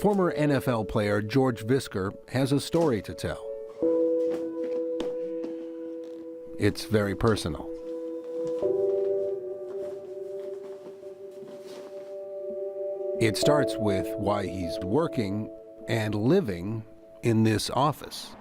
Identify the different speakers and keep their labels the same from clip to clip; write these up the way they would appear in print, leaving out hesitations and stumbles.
Speaker 1: Former NFL player George Visker has a story to tell. It's very personal. It starts with why he's working and living in this office.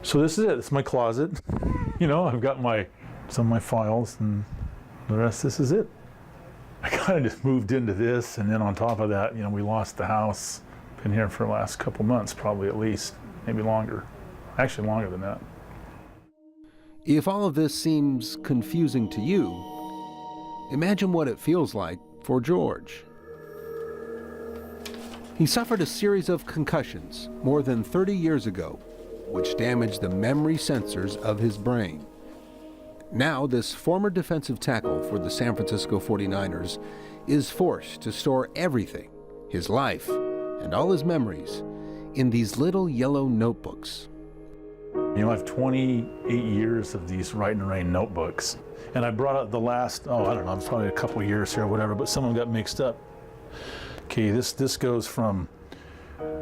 Speaker 2: So this is it. It's my closet. You know, I've got some of my files, and the rest, this is it. I kind of just moved into this, and then on top of that, you know, we lost the house. Been here for the last couple months, probably at least, maybe longer. Actually, longer than that.
Speaker 1: If all of this seems confusing to you, imagine what it feels like for George. He suffered a series of concussions more than 30 years ago, which damaged the memory sensors of his brain. Now, this former defensive tackle for the San Francisco 49ers is forced to store everything, his life and all his memories, in these little yellow notebooks.
Speaker 2: You know, I have 28 years of these Write in the Rain notebooks. And I brought out the last, I don't know, probably a couple of years here or whatever, but some of them got mixed up. Okay, this goes from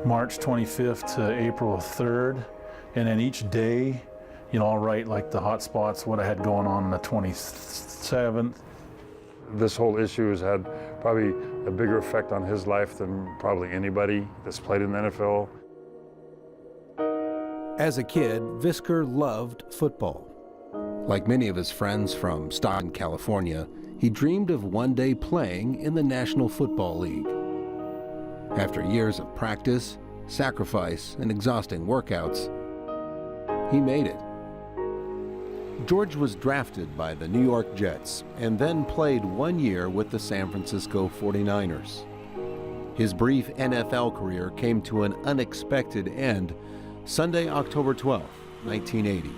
Speaker 2: March 25th to April 3rd. And then each day, you know, I'll write like the hot spots, what I had going on the 27th.
Speaker 3: This whole issue has had probably a bigger effect on his life than probably anybody that's played in the NFL.
Speaker 1: As a kid, Visker loved football. Like many of his friends from Stockton, California, he dreamed of one day playing in the National Football League. After years of practice, sacrifice, and exhausting workouts, he made it. George was drafted by the New York Jets and then played 1 year with the San Francisco 49ers. His brief NFL career came to an unexpected end Sunday, October 12, 1980.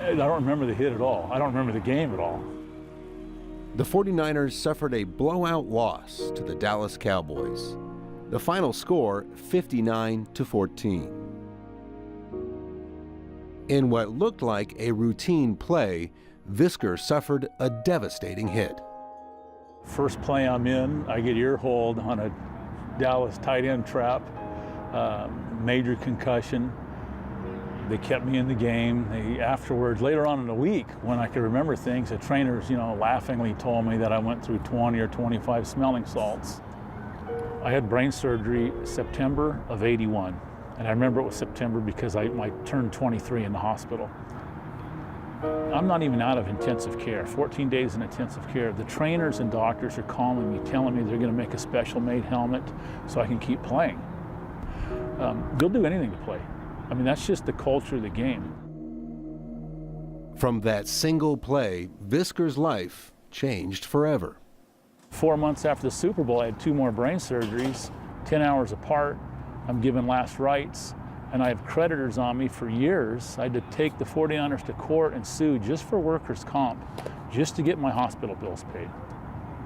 Speaker 2: I don't remember the hit at all. I don't remember the game at all.
Speaker 1: The 49ers suffered a blowout loss to the Dallas Cowboys. The final score, 59-14. In what looked like a routine play, Visker suffered a devastating hit.
Speaker 2: First play I'm in, I get ear hold on a Dallas tight end trap, major concussion. They kept me in the game. Afterwards, later on in the week, when I could remember things, the trainers, you know, laughingly told me that I went through 20 or 25 smelling salts. I had brain surgery September of '81. And I remember it was September because I turned 23 in the hospital. I'm not even out of intensive care, 14 days in intensive care. The trainers and doctors are calling me, telling me they're gonna make a special made helmet so I can keep playing. They'll do anything to play. I mean, that's just the culture of the game.
Speaker 1: From that single play, Visker's life changed forever.
Speaker 2: 4 months after the Super Bowl, I had 2 more brain surgeries, 10 hours apart. I'm given last rites, and I have creditors on me for years. I had to take the 49ers to court and sue just for workers' comp, just to get my hospital bills paid.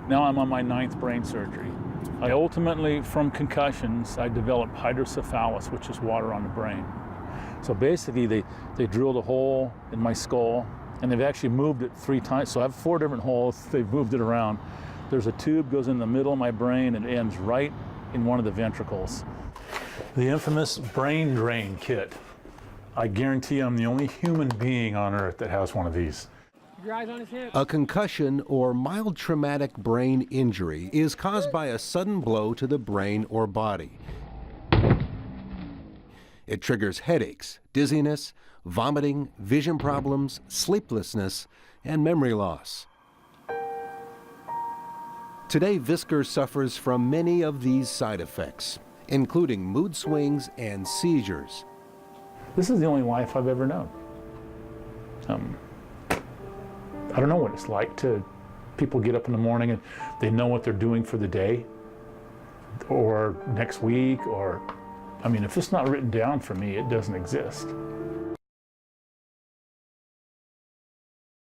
Speaker 2: Now I'm on my 9th brain surgery. I ultimately, from concussions, I developed hydrocephalus, which is water on the brain. So basically, they drilled a hole in my skull, and they've actually moved it 3 times. So I have 4 different holes. They've moved it around. There's a tube goes in the middle of my brain and it ends right in one of the ventricles. The infamous brain drain kit. I guarantee I'm the only human being on earth that has one of these.
Speaker 4: Your eyes on his hip.
Speaker 1: A concussion or mild traumatic brain injury is caused by a sudden blow to the brain or body. It triggers headaches, dizziness, vomiting, vision problems, sleeplessness, and memory loss. Today, Visker suffers from many of these side effects, including mood swings and seizures.
Speaker 2: This is the only life I've ever known. I don't know what it's like to, people get up in the morning and they know what they're doing for the day. or next week, or, I mean, if it's not written down for me, it doesn't exist.